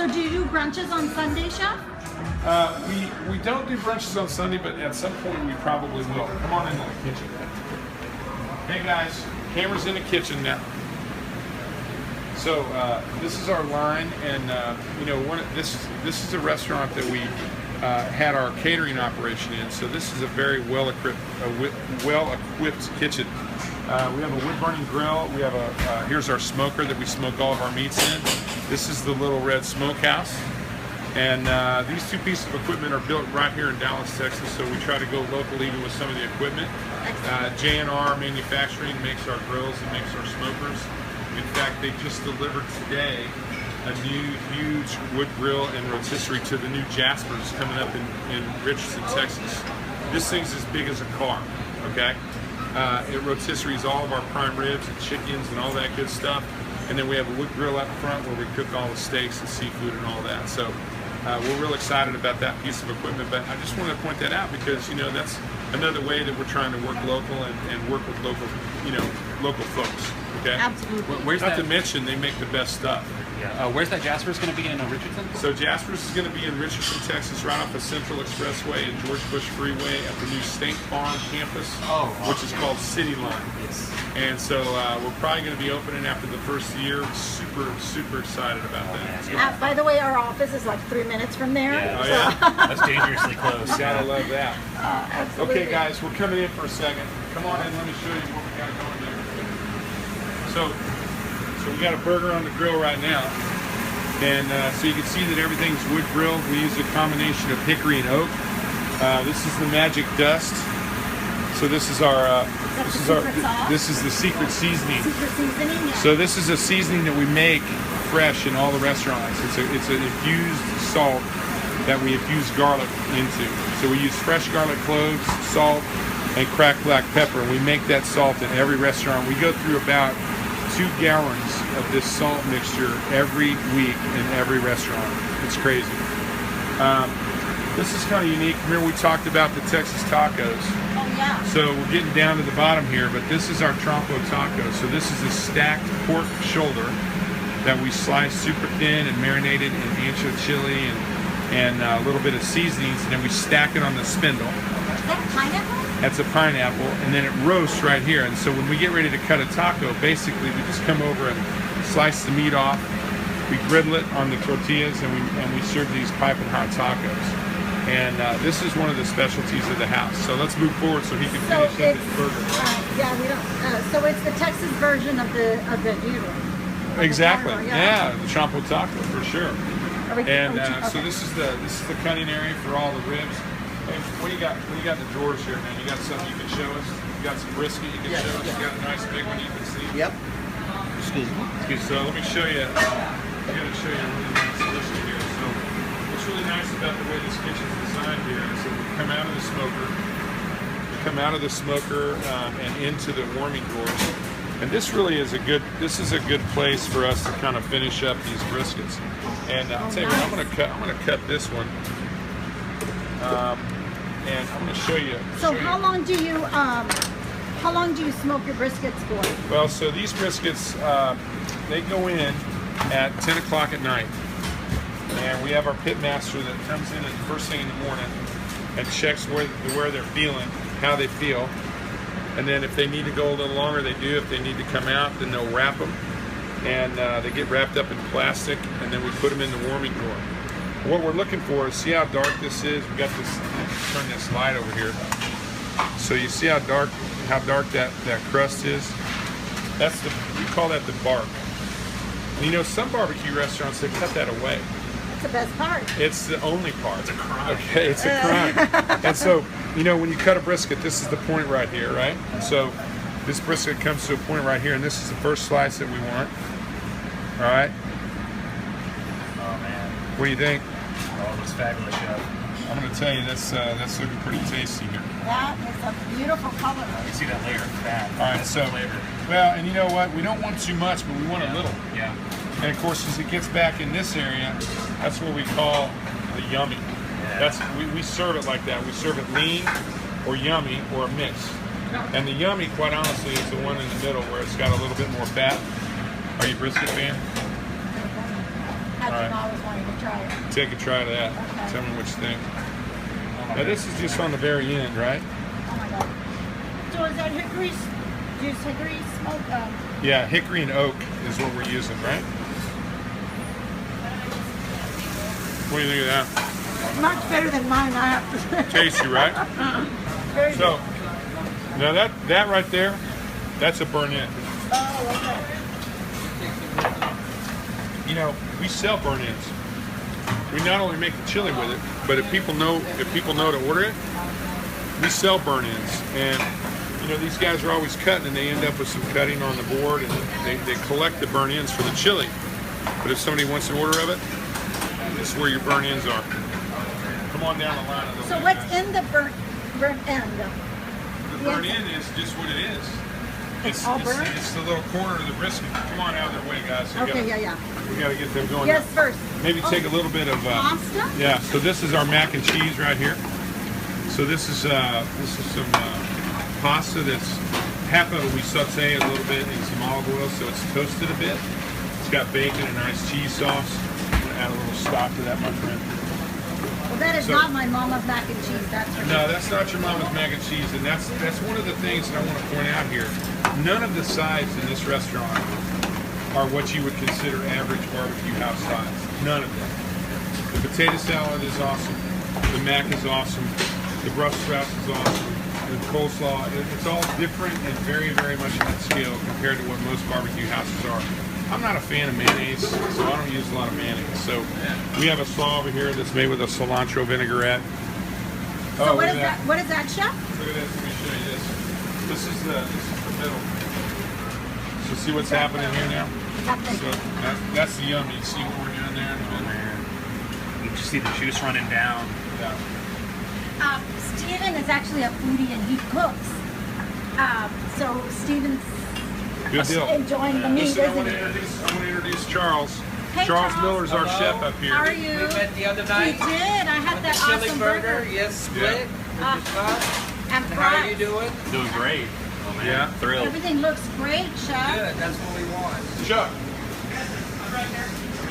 So do you do brunches on Sunday, Chef? We don't do brunches on Sunday, but at some point we probably will. Come on into the kitchen. Hey guys, camera's in the kitchen now. So this is our line, and you know, this is a restaurant that we had our catering operation in. So this is a very well-equipped kitchen. We have a wood-burning grill. We have here's our smoker that we smoke all of our meats in. This is the Little Red Smokehouse. And these two pieces of equipment are built right here in Dallas, Texas, so we try to go local even with some of the equipment. J&R Manufacturing makes our grills and makes our smokers. In fact, they just delivered today a new huge wood grill and rotisserie to the new Jaspers coming up in Richardson, Texas. This thing's as big as a car, okay? It rotisseries all of our prime ribs and chickens and all that good stuff. And then we have a wood grill out front where we cook all the steaks and seafood and all that. So we're real excited about that piece of equipment. But I just wanted to point that out because, you know, that's another way that we're trying to work local and work with local, you know, local folks. Okay. Absolutely. Where's Not that? to mention they make the best stuff. Yeah. Where's that Jasper's going to be in Richardson? So Jasper's is going to be in Richardson, Texas, right off the Central Expressway and George Bush Freeway at the new State Farm campus, which is called City Line. Yes. And so we're probably going to be opening after the first year. Super excited about that. By the way, our office is like 3 minutes from there. Yeah. Oh yeah, That's dangerously close. gotta love that. Absolutely. Okay, guys, we're coming in for a second. Come on in, let me show you what we got going there. So we got a burger on the grill right now, and so you can see that everything's wood grilled. We use a combination of hickory and oak. This is the magic dust. So this is our this is the secret seasoning. Secret seasoning. Yeah. So this is a seasoning that we make fresh in all the restaurants. It's an infused salt that we infuse garlic into. So we use fresh garlic cloves, salt, and cracked black pepper. And we make that salt in every restaurant. We go through about 2 gallons of this salt mixture every week in every restaurant. It's crazy. This is kind of unique. Remember we talked about the Texas tacos. Oh yeah. So we're getting down to the bottom here, but this is our trompo taco. So this is a stacked pork shoulder that we slice super thin and marinated in ancho chili and a little bit of seasonings, and then we stack it on the spindle. Is that pineapple? That's a pineapple, and then it roasts right here. And so when we get ready to cut a taco, basically we just come over and slice the meat off. We griddle it on the tortillas, and we serve these piping hot tacos. And this is one of the specialties of the house. So let's move forward so he can finish up his burger. Yeah, we don't. So it's the Texas version of the gyro. Exactly. Taco, Yeah, the trompo taco for sure. And so okay. this is the cutting area for all the ribs. Hey, what do you got? What do you got in the drawers here, man? You got something you can show us? You got some brisket you can show us? You got a nice big one you can see? Yep. Excuse me. So let me show you. I'm going to show you a really nice brisket here. So what's really nice about the way this kitchen's designed here is that we come out of the smoker, and into the warming doors. And this really is a good place for us to kind of finish up these briskets. And I'll tell you what, I'm gonna cut this one. And I'm going to show you. So how long do you smoke your briskets for? Well, so these briskets, they go in at 10 o'clock at night. And we have our pit master that comes in at the first thing in the morning and checks where they're feeling, how they feel. And then if they need to go a little longer, they do. If they need to come out, then they'll wrap them. And they get wrapped up in plastic, and then we put them in the warming door. What we're looking for is, see how dark this is? We got this, turn this light over here. So you see how dark that crust is? We call that the bark. And you know, some barbecue restaurants, they cut that away. That's the best part. It's the only part. It's a crime. Okay, it's a crime. And so, you know, when you cut a brisket, this is the point right here, right? And so this brisket comes to a point right here, and this is the first slice that we want. All right? Oh man. What do you think? Oh, it looks fabulous, Chef. I'm going to tell you, that's looking pretty tasty here. That is a beautiful color. You see that layer of fat. All right, That's so, the flavor. well, and you know what? We don't want too much, but we want a little. Yeah. And of course, as it gets back in this area, that's what we call the yummy. Yeah. We serve it like that. We serve it lean or yummy or a mix. And the yummy, quite honestly, is the one in the middle where it's got a little bit more fat. Are you a brisket fan? I've been All right. always wanting to try it. Take a try of that. Okay. Tell me what you think. Now this is just on the very end, right? Oh my god. So is that hickory? Juice hickory smoke? Yeah, hickory and oak is what we're using, right? What do you think of that? Much better than mine, I have to say. Tasty, right? Very So, now that right there, that's a burn in. Oh, okay. You know, we sell burn ins. We not only make the chili with it, but if people know to order it, we sell burn ins. And you know, these guys are always cutting, and they end up with some cutting on the board, and they collect the burn ins for the chili. But if somebody wants an order of it, this is where your burn ins are. Come on down the line. A little So bit, what's guys. in the burnt end? The burn in is just what it is. It's all burnt? It's the little corner of the brisket. Come on out of their way, guys. Okay, yeah. We gotta get them going. Yes, first. Maybe take a little bit of Pasta? Yeah. So this is our mac and cheese right here. So this is some pasta that's half of it we saute a little bit in some olive oil, so it's toasted a bit. It's got bacon and nice cheese sauce. I'm gonna add a little stock to that, my friend. Well, that is So- not my mama's mac and cheese. That's for No, that's not your mama's mac and cheese, and that's one of the things that I want to point out here. None of the sides in this restaurant are what you would consider average barbecue house sides. None of them. The potato salad is awesome. The mac is awesome. The Brussels sprouts is awesome. The coleslaw, it's all different and very, very much on that scale compared to what most barbecue houses are. I'm not a fan of mayonnaise, so I don't use a lot of mayonnaise. So we have a slaw over here that's made with a cilantro vinaigrette. So Oh, what look is at that? What is that, chef? Look at this. Let me show you this. This is the middle. So see what's happening here now? So that's the yummy. You see what we're doing there in the middle? You just see the juice running down. Yeah. Steven is actually a foodie and he cooks. So Steven's Good deal. enjoying the meat, Listen, I isn't want to he? introduce Charles. Hey, Charles Charles. Miller's our Hello. chef up here. How are you? We met the other We night. did. I had that Chili awesome burger, burger. yes, split. Ah. With the sauce. And And how are you fries. doing? Doing great. Oh man, Yeah. thrilled. Everything looks great, chef. Good, that's what we want. Chuck.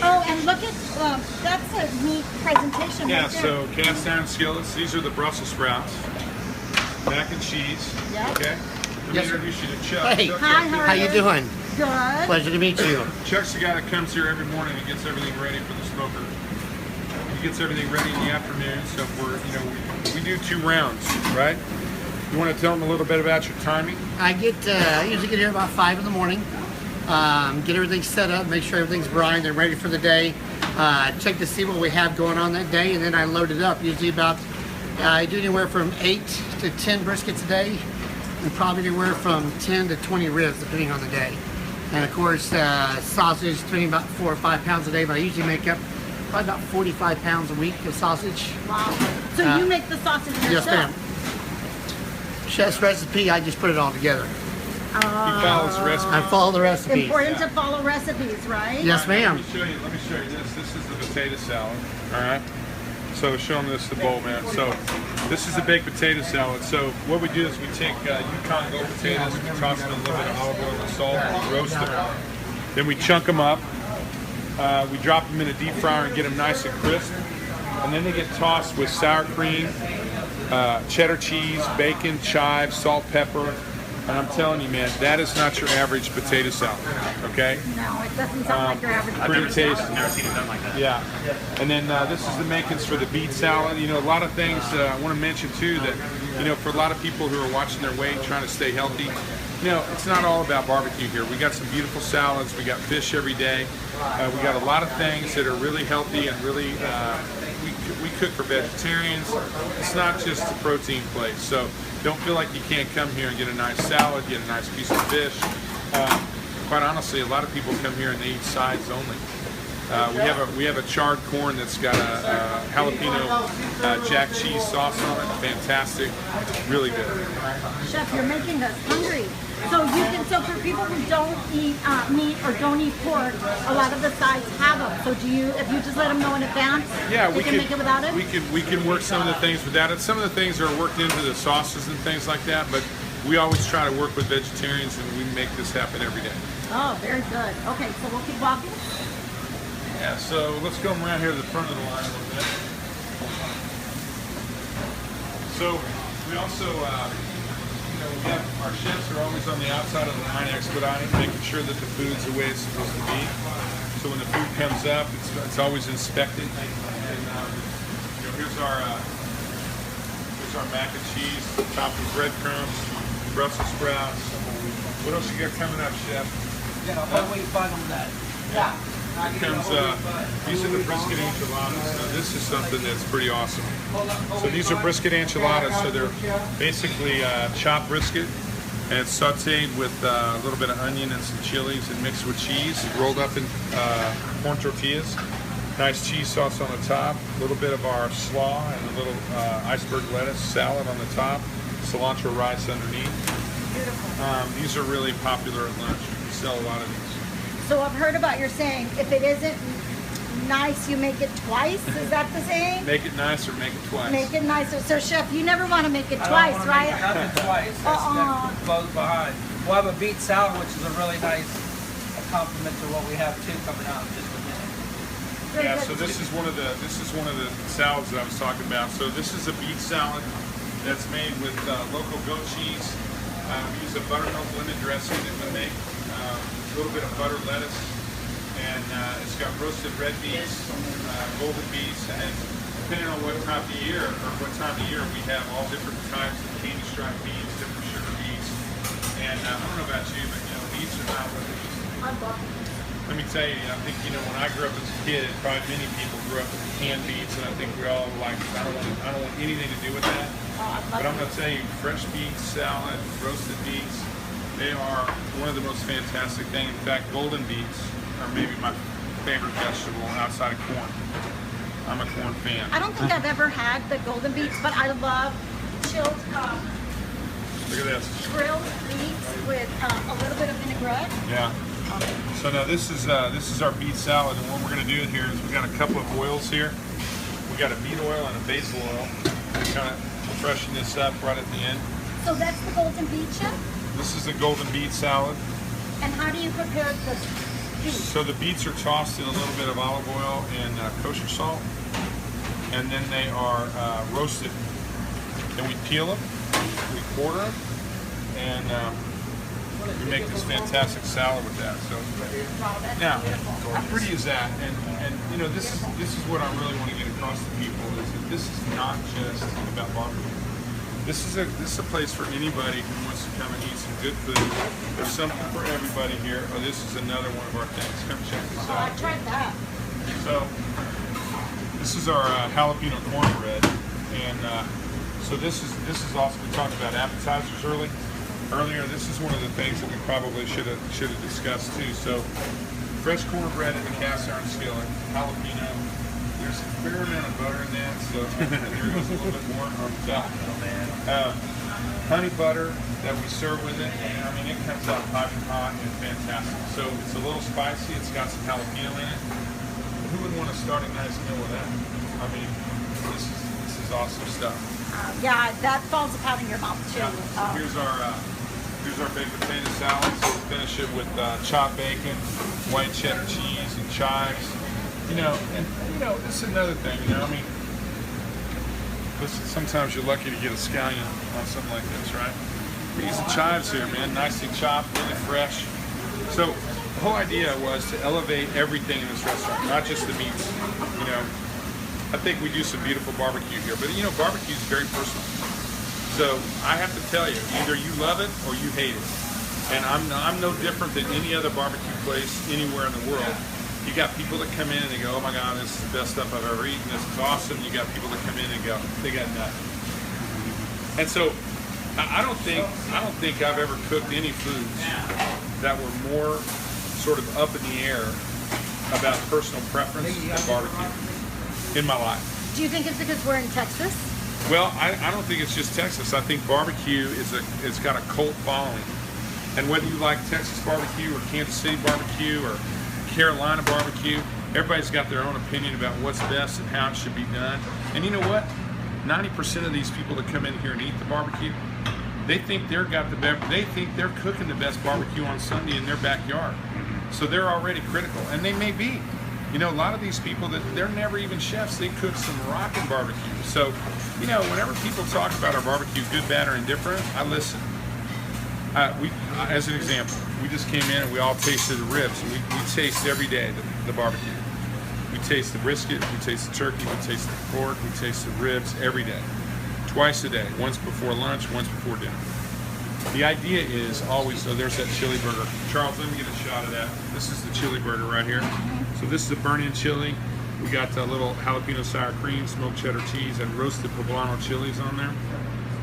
Oh, and look at that's a neat presentation. Yeah, right there. so cast iron skillets. These are the Brussels sprouts. Mac and cheese. Yep. Okay. Let me Yes, sir. introduce you to Chuck. Hey. Chuck, Hi, how are How you doing? Good. Pleasure to meet you. Chuck's the guy that comes here every morning and gets everything ready for the smoker. He gets everything ready in the afternoon, so we do 2 rounds, right? You want to tell them a little bit about your timing? I usually get here about 5 in the morning. Get everything set up, make sure everything's brined and ready for the day. Check to see what we have going on that day, and then I load it up. Usually I do anywhere from 8 to 10 briskets a day, and probably anywhere from 10 to 20 ribs, depending on the day. And of course, sausage, between about 4 or 5 pounds a day, but I usually make up probably about 45 pounds a week of sausage. Wow. So you make the sausage yourself? Yes, ma'am. Chef's recipe, I just put it all together. He follows the recipe. I follow the recipe. Important to follow recipes, right? Yes, ma'am. Let me show you this. This is the potato salad. All right. So show them this, the bowl, man. So this is the baked potato salad. So what we do is we take Yukon Gold potatoes, we toss them in a little bit of olive oil and salt, and roast them. Then we chunk them up. We drop them in a deep fryer and get them nice and crisp. And then they get tossed with sour cream, cheddar cheese, bacon, chives, salt, pepper. And I'm telling you, man, that is not your average potato salad, okay? No, it doesn't sound like your average. Pretty tasty. I've never seen it done like that. Yeah. And then this is the makings for the beet salad. You know, a lot of things I want to mention too that, for a lot of people who are watching their weight, trying to stay healthy, it's not all about barbecue here. We got some beautiful salads. We got fish every day. We got a lot of things that are really healthy and really, we cook for vegetarians. It's not just a protein place. So don't feel like you can't come here and get a nice salad, get a nice piece of fish. Quite honestly, a lot of people come here and they eat sides only. We have a charred corn that's got a jalapeno jack cheese sauce on it. Fantastic, really good. Chef, you're making us hungry. So for people who don't eat meat or don't eat pork, a lot of the sides have them. So if you just let them know in advance, Yeah, they can make it without it? We can work some of the things without it. Some of the things are worked into the sauces and things like that, but we always try to work with vegetarians and we make this happen every day. Oh, very good. Okay, so we'll keep walking. Yeah, so let's go around here to the front of the line a little bit. So we also, we have our chefs are always on the outside of the line expediting, making sure that the food's the way it's supposed to be. So when the food comes up, it's always inspected. And here's our mac and cheese, topped with breadcrumbs, Brussels sprouts. What else you got coming up, Chef? Yeah, how we find them that? Yeah. Here comes, these are the brisket enchiladas. Now, this is something that's pretty awesome. So these are brisket enchiladas. So they're basically chopped brisket, and it's sauteed with a little bit of onion and some chilies and mixed with cheese, rolled up in corn tortillas. Nice cheese sauce on the top, a little bit of our slaw and a little iceberg lettuce salad on the top, cilantro rice underneath. These are really popular at lunch. We sell a lot of these. So I've heard about your saying, if it isn't nice, you make it twice. Is that the saying? Make it nice or make it twice. Make it nicer. So Chef, you never want to make it twice, right? Nothing twice. That goes behind. We'll have a beet salad, which is a really nice compliment to what we have too coming out in just a minute. Yeah, so this is one of the salads that I was talking about. So this is a beet salad that's made with local goat cheese. We use a buttermilk lemon dressing that we make. A little bit of butter lettuce, and it's got roasted red beets, golden beets, and then depending on what time of year we have all different types of candy stripe beans, different sugar beets. And I don't know about you, but beets are not what they used to be. I love it. Let me tell you, I think when I grew up as a kid, probably many people grew up with canned beets, and I think we all like I don't want anything to do with that. But I'm going to tell you, fresh beets, salad, roasted beets. They are one of the most fantastic things. In fact, golden beets are maybe my favorite vegetable outside of corn. I'm a corn fan. I don't think I've ever had the golden beets, but I love chilled Look at this. grilled beets with a little bit of vinaigrette. Yeah. So now this is our beet salad, and what we're going to do here is we got a couple of oils here. We got a beet oil and a basil oil. We're kind of freshen this up right at the end. So that's the golden beet, Chef? This is the golden beet salad. And how do you prepare the beets? So the beets are tossed in a little bit of olive oil and kosher salt, and then they are roasted. Then we peel them, we quarter them, and we make this fantastic salad with that. So now, how pretty is that? And this is what I really want to get across to people is that this is not just about barbecue. This is a place for anybody who wants to come and eat some good food. There's something for everybody here. Oh, this is another one of our things. Come check this Oh, I out. tried that. So this is our jalapeno cornbread, and so this is also, we talked about appetizers earlier. This is one of the things that we probably should have discussed too. So fresh cornbread in the cast iron skillet, jalapeno. There's a fair amount of butter in that, so there goes a little bit more on top. Honey butter that we serve with it, and I mean it comes out piping hot and fantastic. So it's a little spicy. It's got some jalapeno in it. Who would want to start a nice meal with that? I mean, this is awesome stuff. Yeah, that falls apart in your mouth too. Here's our baked potato salad. So we'll finish it with chopped bacon, white cheddar cheese, and chives. This is another thing. I mean, listen, sometimes you're lucky to get a scallion on something like this, right? We're using chives here, man. Nicely chopped, really fresh. So the whole idea was to elevate everything in this restaurant, not just the meats. I think we do some beautiful barbecue here, but barbecue is very personal. So I have to tell you, either you love it or you hate it. And I'm no different than any other barbecue place anywhere in the world. You got people that come in and they go, oh my God, this is the best stuff I've ever eaten. This is awesome. You got people that come in and go, they got nothing. And so I don't think I've ever cooked any foods that were more sort of up in the air about personal preference than barbecue in my life. Do you think it's because we're in Texas? Well, I don't think it's just Texas. I think barbecue it's got a cult following. And whether you like Texas barbecue or Kansas City barbecue or Carolina barbecue, everybody's got their own opinion about what's best and how it should be done. And you know what? 90% of these people that come in here and eat the barbecue, they think they're cooking the best barbecue on Sunday in their backyard. So they're already critical, and they may be. You know, a lot of these people that they're never even chefs, they cook some rockin' barbecue. So, you know, whenever people talk about our barbecue, good, bad, or indifferent, I listen. As an example, we just came in and we all tasted the ribs. We taste every day the barbecue. We taste the brisket, we taste the turkey, we taste the pork, we taste the ribs every day. Twice a day, once before lunch, once before dinner. The idea is always, so there's that chili burger. Charles, let me get a shot of that. This is the chili burger right here. So this is the burn-in chili. We got a little jalapeno sour cream, smoked cheddar cheese, and roasted poblano chilies on there.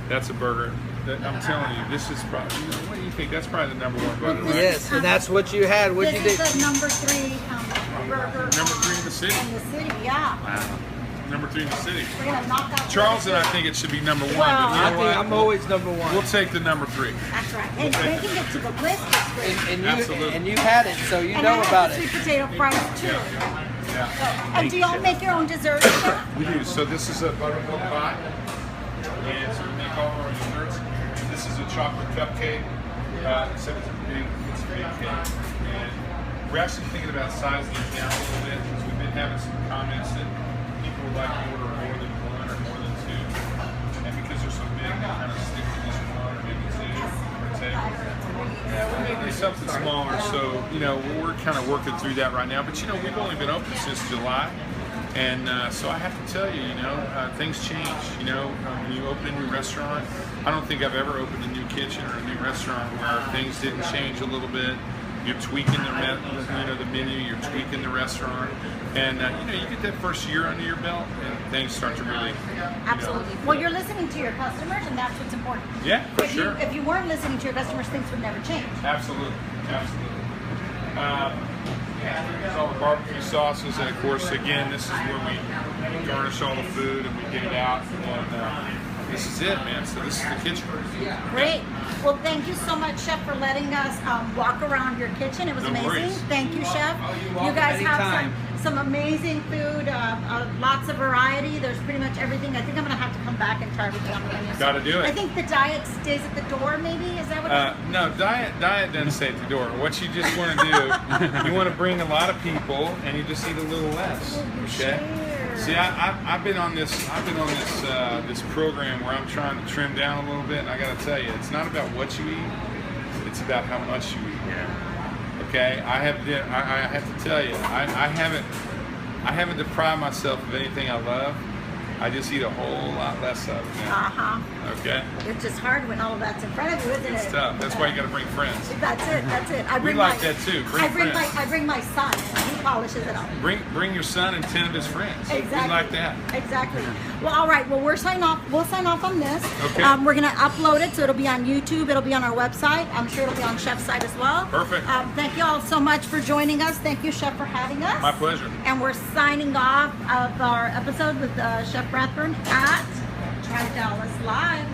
That's a burger. I'm telling you, this is probably, you know, what do you think? That's probably the number one burger, right? Yes, and that's what you had. What you This did? is the number 3 burger. Number 3 in the city. In the city, yeah. Wow. Number 3 in the city. We're gonna knock out Charles and I think it should be number 1. Well, but you I know think what? I'm always number one. We'll take the number 3. That's right. And making it to the list is great. Absolutely. And you've had it, so you And know I about have the it. sweet potato fries too. Yeah. And do y'all make your own desserts? Chef? We do. So this is a buttermilk pie, and so we make all of our desserts. This is a chocolate cupcake. Except it's a big cake. And we're actually thinking about sizing these down a little bit because we've been having some comments that people would like to order more than 1 or more than 2, and because they're so big, they kind of stick to just 1 or maybe 2 per table. Yeah, we're making something smaller, so you know we're kind of working through that right now. But you know we've only been open since July, and so I have to tell you, things change. You know, when you open a new restaurant, I don't think I've ever opened a new kitchen or a new restaurant where things didn't change a little bit. You're tweaking the menu, you're tweaking the restaurant, and you get that first year under your belt, and things start to really. Absolutely. Well, you're listening to your customers, and that's what's important. Yeah, for If sure. if you weren't listening to your customers, things would never change. Absolutely, absolutely. There's all the barbecue sauces, and of course, again, this is where we garnish all the food and we get it out. And this is it, man. So this is the kitchen. Great. Well, thank you so much, Chef, for letting us walk around your kitchen. It was No amazing. worries. Thank you, Chef. You welcome guys have anytime. some amazing food, lots of variety. There's pretty much everything. I think I'm going to have to come back and try everything on the menu. Gotta do it. I think the diet stays at the door, maybe? Is that what it is? No, diet doesn't stay at the door. What you just want to do, you want to bring a lot of people, and you just eat a little less. Okay. Share. See, I've been on this this program where I'm trying to trim down a little bit, and I got to tell you, it's not about what you eat; it's about how much you eat. Yeah. Okay, I have to tell you, I haven't deprived myself of anything I love. I just eat a whole lot less of it now. Okay, It's just hard when all of that's in front of you, isn't it? it's tough. That's why you got to bring friends. That's it. That's it. I We bring like my, that too. Bring I bring friends. my I bring my son. And he polishes it up. Bring your son and 10 of his friends. Exactly. We like that. Exactly. Well, all right. Well, we'll sign off on this. Okay. We're gonna upload it, so it'll be on YouTube. It'll be on our website. I'm sure it'll be on Chef's site as well. Perfect. Thank you all so much for joining us. Thank you, Chef, for having us. My pleasure. And we're signing off of our episode with Chef Rathbun at Try Dallas Live.